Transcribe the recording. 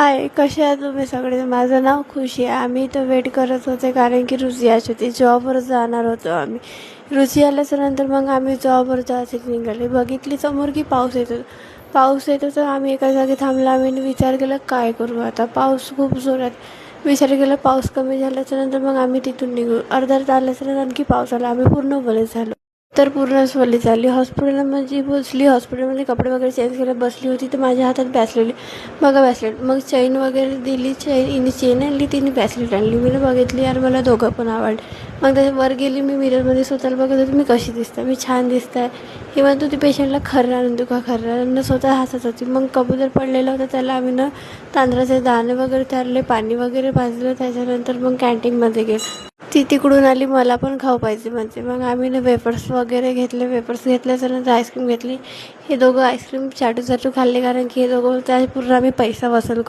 हाय, कसे आहात तुम्ही सगळे? माझं नाव खुशी आहे. आम्ही इथं वेट करत होते कारण की रुची यायची होती. जॉबवर जाणार होतो आम्ही. रुची आल्याच्या नंतर मग आम्ही जॉबवर जायसाठी निघाले. बघितली समोर की पाऊस येत होता. पाऊस येत होता. आम्ही एका जागी थांबला. आम्ही विचार केला काय करू आता, पाऊस खूप जोरात. विचार केला पाऊस कमी झाल्याच्या नंतर मग आम्ही तिथून निघू. अर्धा तास आल्याच्या नंतर आणखी पाऊस आला. आम्ही पूर्ण ओले झालो. तर पूर्णच ओली झाली. हॉस्पिटलमध्ये बसली. हॉस्पिटलमध्ये कपडे वगैरे चेंज केले, बसली होती तर माझ्या हातात बॅसलेट. बघा बॅसलेट. मग चैन वगैरे दिली. हिने चेन आणली, तिने बॅसलेट आणली. मी बघितली यार, मला दोघं पण आवडले. मग त्याच्या वर गेली. मी मिररमध्ये स्वतःला बघत होती, मी कशी दिसते, मी छान दिसत आहे. हे म्हणत होती पेशंटला खर्रा आणून देऊ का, खर्रा आणून स्वतः हसत होती. मग कबूतर पडलेला होता, त्याला आम्ही तांदळाचे दाणे वगैरे चारले, पाणी वगैरे पाजलं. त्याच्यानंतर मग कॅन्टीनमध्ये गेलो. ती तिकडून आली, मला पण खाऊ पाहिजे म्हणते. मग आम्ही वेफर्स वगैरे घेतले. वेफर्स घेतल्याच्यानंतर आईस्क्रीम घेतली. हे दोघं आईस्क्रीम चाटू चाटू खाल्ले कारण की हे दोघं त्या पूर्ण आम्ही पैसा वसूल करतो.